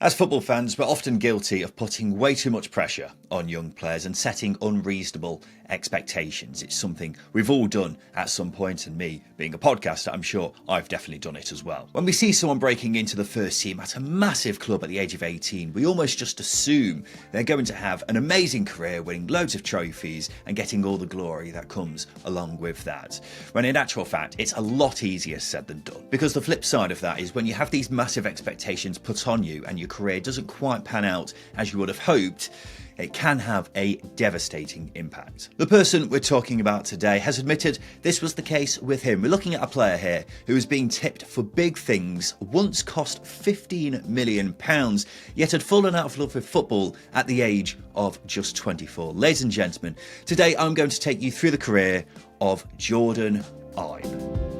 As football fans, we're often guilty of putting way too much pressure on young players and setting unreasonable expectations. It's something we've all done at some point, and me, being a podcaster, I'm sure I've definitely done it as well. When we see someone breaking into the first team at a massive club at the age of 18, we almost just assume they're going to have an amazing career, winning loads of trophies and getting all the glory that comes along with that. When in actual fact, it's a lot easier said than done. Because the flip side of that is when you have these massive expectations put on you and your career doesn't quite pan out as you would have hoped, it can have a devastating impact. The person we're talking about today has admitted this was the case with him. We're looking at a player here who is being tipped for big things, once cost £15 million, yet had fallen out of love with football at the age of just 24. Ladies and gentlemen, today I'm going to take you through the career of Jordon Ibe.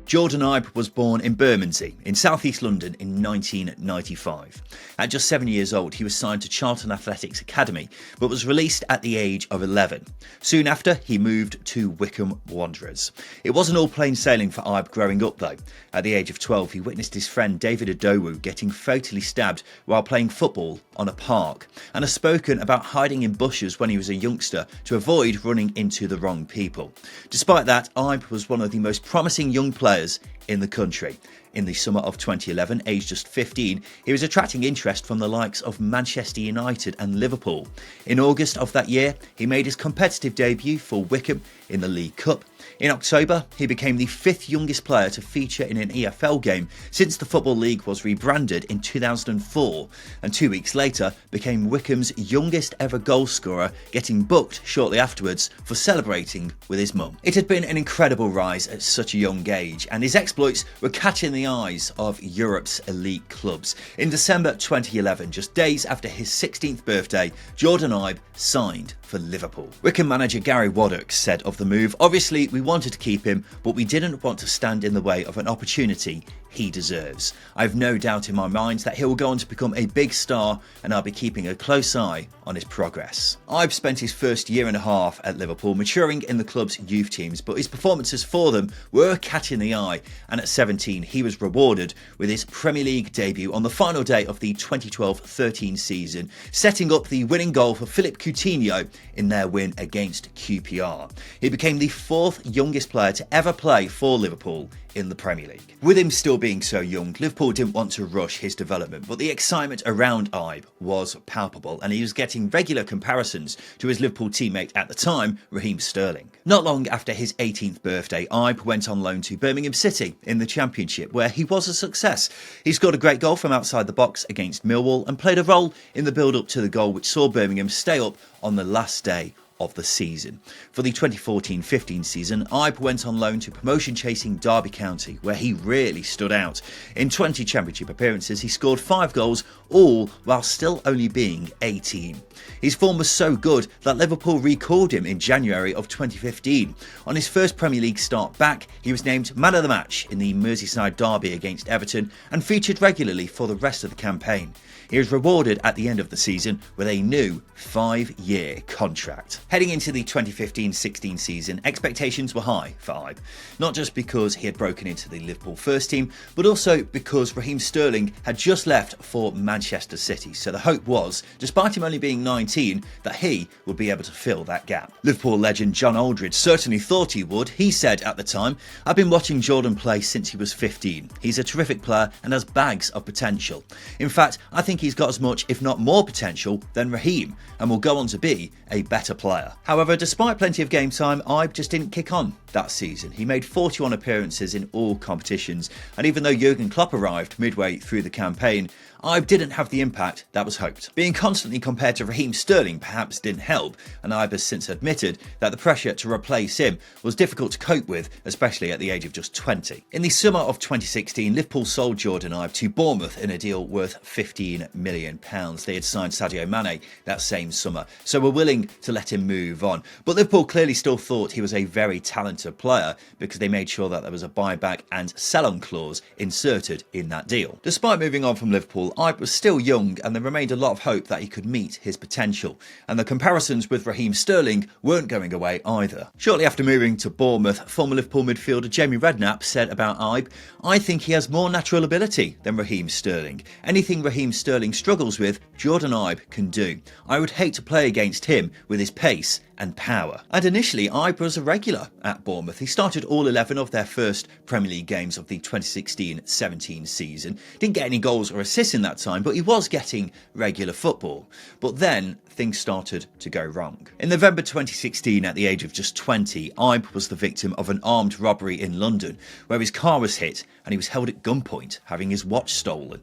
Jordon Ibe was born in Bermondsey, in southeast London in 1995. At just 7 years old, he was signed to Charlton Athletics Academy, but was released at the age of 11. Soon after, he moved to Wycombe Wanderers. It wasn't all plain sailing for Ibe growing up though. At the age of 12, he witnessed his friend David Adowu getting fatally stabbed while playing football on a park, and has spoken about hiding in bushes when he was a youngster to avoid running into the wrong people. Despite that, Ibe was one of the most promising young players in the country. In the summer of 2011, aged just 15, he was attracting interest from the likes of Manchester United and Liverpool. In August of that year, he made his competitive debut for Wycombe in the League Cup. In October, he became the 5th youngest player to feature in an EFL game since the Football League was rebranded in 2004, and 2 weeks later became Wycombe's youngest ever goalscorer, getting booked shortly afterwards for celebrating with his mum. It had been an incredible rise at such a young age, and his exploits were catching the eyes of Europe's elite clubs. In December 2011, just days after his 16th birthday, Jordon Ibe signed for Liverpool. Wycombe manager Gary Waddock said of the move, "Obviously we wanted to keep him, but we didn't want to stand in the way of an opportunity he deserves. I have no doubt in my mind that he will go on to become a big star, and I'll be keeping a close eye on his progress." Ibe spent his first year and a half at Liverpool maturing in the club's youth teams, but his performances for them were catching the eye, and at 17 he was rewarded with his Premier League debut on the final day of the 2012-13 season, setting up the winning goal for Philippe Coutinho in their win against QPR. He became the 4th youngest player to ever play for Liverpool in the Premier League. With him still being so young, Liverpool didn't want to rush his development, but the excitement around Ibe was palpable, and he was getting regular comparisons to his Liverpool teammate at the time, Raheem Sterling. Not long after his 18th birthday, Ibe went on loan to Birmingham City in the Championship, where he was a success. He scored a great goal from outside the box against Millwall and played a role in the build-up to the goal which saw Birmingham stay up on the last day of the season. For the 2014-15 season, Ibe went on loan to promotion-chasing Derby County, where he really stood out. In 20 Championship appearances, he scored 5 goals, all while still only being 18. His form was so good that Liverpool recalled him in January of 2015. On his first Premier League start back, he was named man of the match in the Merseyside derby against Everton and featured regularly for the rest of the campaign. He was rewarded at the end of the season with a new 5-year contract. Heading into the 2015-16 season, expectations were high for Ibe, not just because he had broken into the Liverpool first team, but also because Raheem Sterling had just left for Manchester City, so the hope was, despite him only being 19, that he would be able to fill that gap. Liverpool legend John Aldridge certainly thought he would. He said at the time, "I've been watching Jordon play since he was 15. He's a terrific player and has bags of potential. In fact, I think he's got as much, if not more potential than Raheem, and will go on to be a better player." However, despite plenty of game time, Ibe just didn't kick on that season. He made 41 appearances in all competitions, and even though Jurgen Klopp arrived midway through the campaign, Ibe didn't have the impact that was hoped. Being constantly compared to Raheem Sterling perhaps didn't help, and Ibe has since admitted that the pressure to replace him was difficult to cope with, especially at the age of just 20. In the summer of 2016, Liverpool sold Jordon Ibe to Bournemouth in a deal worth £15 million. They had signed Sadio Mane that same summer, so were willing to let him move on. But Liverpool clearly still thought he was a very talented player because they made sure that there was a buyback and sell-on clause inserted in that deal. Despite moving on from Liverpool, Ibe was still young and there remained a lot of hope that he could meet his potential, and the comparisons with Raheem Sterling weren't going away either. Shortly after moving to Bournemouth, former Liverpool midfielder Jamie Redknapp said about Ibe, "I think he has more natural ability than Raheem Sterling. Anything Raheem Sterling struggles with, Jordon Ibe can do. I would hate to play against him with his pace and power." And initially, Ibe was a regular at Bournemouth. He started all 11 of their first Premier League games of the 2016-17 season. Didn't get any goals or assists in that time, but he was getting regular football. But then things started to go wrong. In November 2016, at the age of just 20, Ibe was the victim of an armed robbery in London, where his car was hit and he was held at gunpoint, having his watch stolen.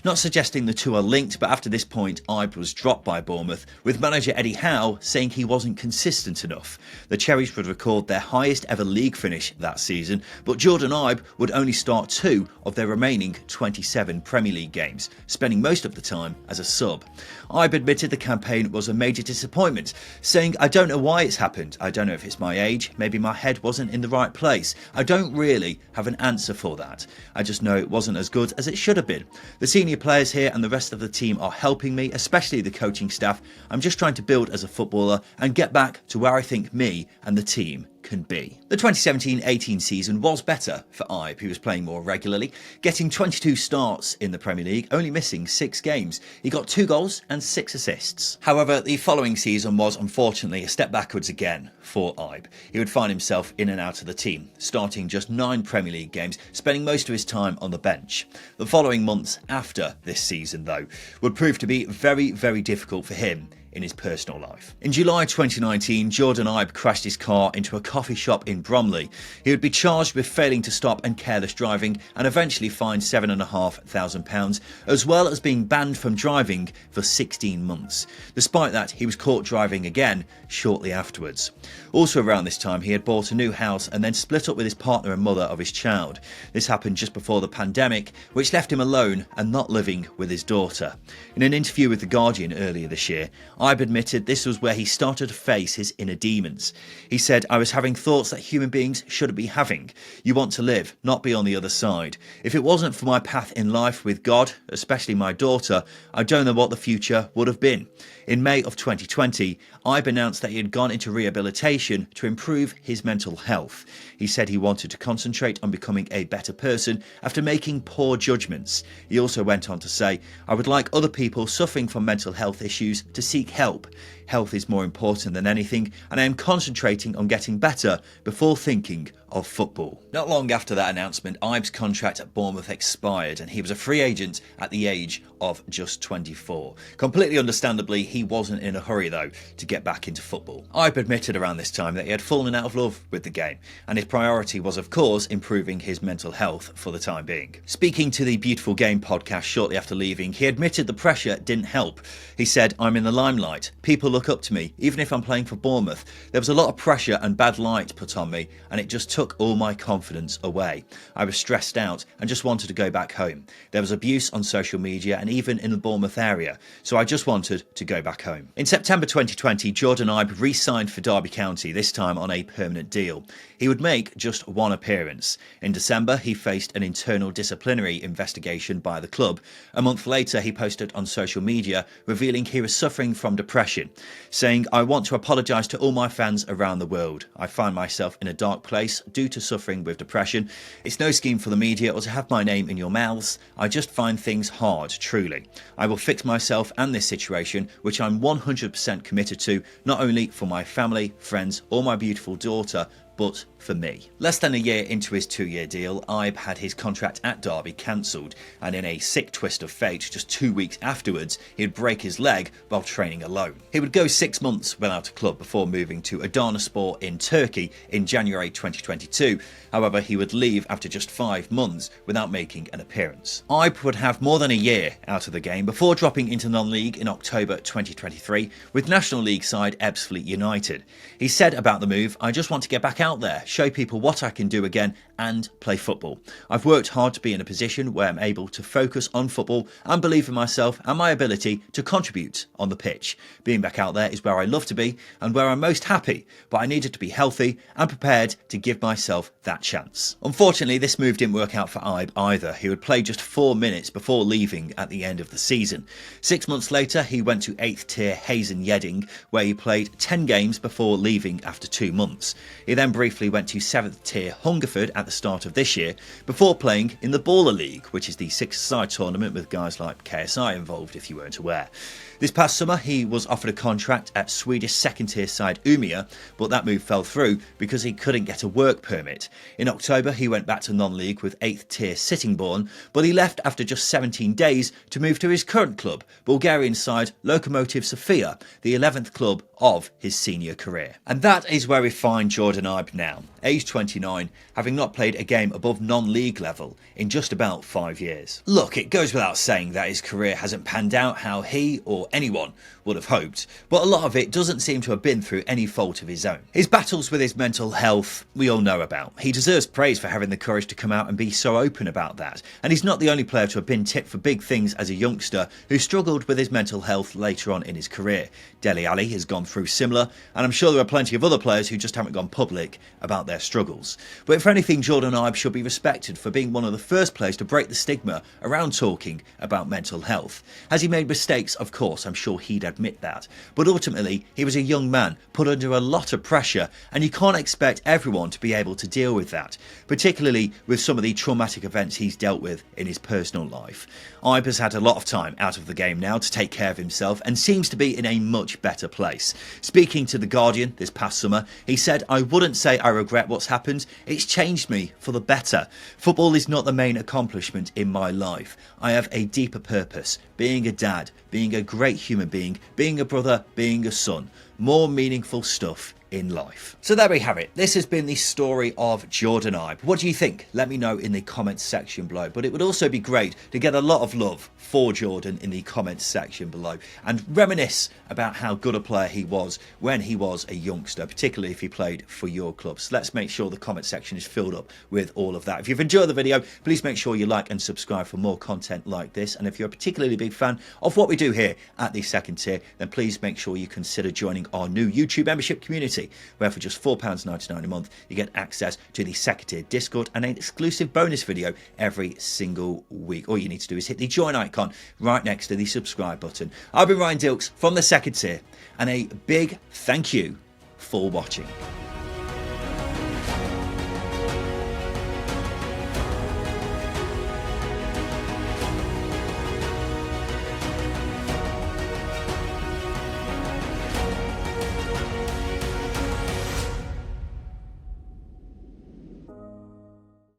Not suggesting the two are linked, but after this point, Ibe was dropped by Bournemouth, with manager Eddie Howe saying he wasn't consistent enough. The Cherries would record their highest ever league finish that season, but Jordon Ibe would only start 2 of their remaining 27 Premier League games, spending most of the time as a sub. Ibe admitted the campaign was a major disappointment, saying, "I don't know why it's happened. I don't know if it's my age, maybe my head wasn't in the right place. I don't really have an answer for that. I just know it wasn't as good as it should have been. The senior players here and the rest of the team are helping me, especially the coaching staff. I'm just trying to build as a footballer and get back to where I think me and the team can be." The 2017-18 season was better for Ibe. He was playing more regularly, getting 22 starts in the Premier League, only missing 6 games. He got 2 goals and 6 assists. However, the following season was unfortunately a step backwards again for Ibe. He would find himself in and out of the team, starting just 9 Premier League games, spending most of his time on the bench. The following months after this season, though, would prove to be very, very difficult for him in his personal life. In July 2019, Jordon Ibe crashed his car into a coffee shop in Bromley. He would be charged with failing to stop and careless driving and eventually fined £7,500, as well as being banned from driving for 16 months. Despite that, he was caught driving again shortly afterwards. Also around this time, he had bought a new house and then split up with his partner and mother of his child. This happened just before the pandemic, which left him alone and not living with his daughter. In an interview with The Guardian earlier this year, Ibe admitted this was where he started to face his inner demons. He said, "I was having thoughts that human beings shouldn't be having. You want to live, not be on the other side. If it wasn't for my path in life with God, especially my daughter, I don't know what the future would have been." In May of 2020, Ibe announced that he had gone into rehabilitation to improve his mental health. He said he wanted to concentrate on becoming a better person after making poor judgments. He also went on to say, "I would like other people suffering from mental health issues to seek help. Health is more important than anything, and I am concentrating on getting better before thinking of football." Not long after that announcement, Ibe's contract at Bournemouth expired and he was a free agent at the age of just 24. Completely understandably, he wasn't in a hurry though to get back into football. Ibe admitted around this time that he had fallen out of love with the game, and his priority was of course improving his mental health for the time being. Speaking to the Beautiful Game podcast shortly after leaving, he admitted the pressure didn't help. He said, "I'm in the limelight. People look up to me, even if I'm playing for Bournemouth. There was a lot of pressure and bad light put on me, and it just took all my confidence away. I was stressed out and just wanted to go back home. There was abuse on social media and even in the Bournemouth area, so I just wanted to go back home." In September 2020, Jordon Ibe re-signed for Derby County, this time on a permanent deal. He would make just 1 appearance. In December, he faced an internal disciplinary investigation by the club. A month later, he posted on social media revealing he was suffering from depression, saying, "I want to apologise to all my fans around the world. I find myself in a dark place due to suffering with depression. It's no scheme for the media or to have my name in your mouths. I just find things hard, truly. I will fix myself and this situation, which I'm 100% committed to, not only for my family, friends or my beautiful daughter, but for me. Less than a year into his 2-year deal, Ibe had his contract at Derby cancelled, and in a sick twist of fate, just 2 weeks afterwards, he'd break his leg while training alone. He would go 6 months without a club before moving to Adanaspor in Turkey in January 2022. However, he would leave after just 5 months without making an appearance. Ibe would have more than a year out of the game before dropping into non-league in October 2023 with National League side Ebbsfleet United. He said about the move, "I just want to get back out there, show people what I can do again and play football. I've worked hard to be in a position where I'm able to focus on football and believe in myself and my ability to contribute on the pitch. Being back out there is where I love to be and where I'm most happy, but I needed to be healthy and prepared to give myself that chance." Unfortunately, this move didn't work out for Ibe either. He would play just 4 minutes before leaving at the end of the season. 6 months later, he went to 8th tier Hazen Yedding, where he played 10 games before leaving after 2 months. He then briefly went to 7th tier Hungerford at the start of this year, before playing in the Baller League, which is the 6-a-side tournament with guys like KSI involved, if you weren't aware. This past summer, he was offered a contract at Swedish 2nd tier side Umeå, but that move fell through because he couldn't get a work permit. In October, he went back to non-league with 8th tier Sittingbourne, but he left after just 17 days to move to his current club, Bulgarian side Lokomotiv Sofia, the 11th club of his senior career. And that is where we find Jordon Ibe now, age 29, having not played a game above non-league level in just about 5 years. Look, it goes without saying that his career hasn't panned out how he or anyone would have hoped, but a lot of it doesn't seem to have been through any fault of his own. His battles with his mental health we all know about. He deserves praise for having the courage to come out and be so open about that, and he's not the only player to have been tipped for big things as a youngster who struggled with his mental health later on in his career. Dele Alli has gone through similar, and I'm sure there are plenty of other players who just haven't gone public about their struggles. But if anything, Jordon Ibe should be respected for being one of the first players to break the stigma around talking about mental health. Has he made mistakes? Of course, I'm sure he'd admit that. But ultimately, he was a young man put under a lot of pressure, and you can't expect everyone to be able to deal with that, particularly with some of the traumatic events he's dealt with in his personal life. Ibe has had a lot of time out of the game now to take care of himself and seems to be in a much better place. Speaking to The Guardian this past summer, he said, "I wouldn't say I regret what's happened. It's changed me for the better. Football is not the main accomplishment in my life. I have a deeper purpose, being a dad, being a great human being, being a brother, being a son. More meaningful stuff in life." So there we have it. This has been the story of Jordon Ibe. What do you think? Let me know in the comments section below. But it would also be great to get a lot of love for Jordon in the comments section below and reminisce about how good a player he was when he was a youngster, particularly if he played for your club. So let's make sure the comment section is filled up with all of that. If you've enjoyed the video, please make sure you like and subscribe for more content like this. And if you're a particularly big fan of what we do here at the Second Tier, then please make sure you consider joining our new YouTube membership community, where for just £4.99 a month you get access to the Second Tier Discord and an exclusive bonus video every single week. All you need to do is hit the join icon right next to the subscribe button. I've been Ryan Dilks from the Second Tier, and a big thank you for watching.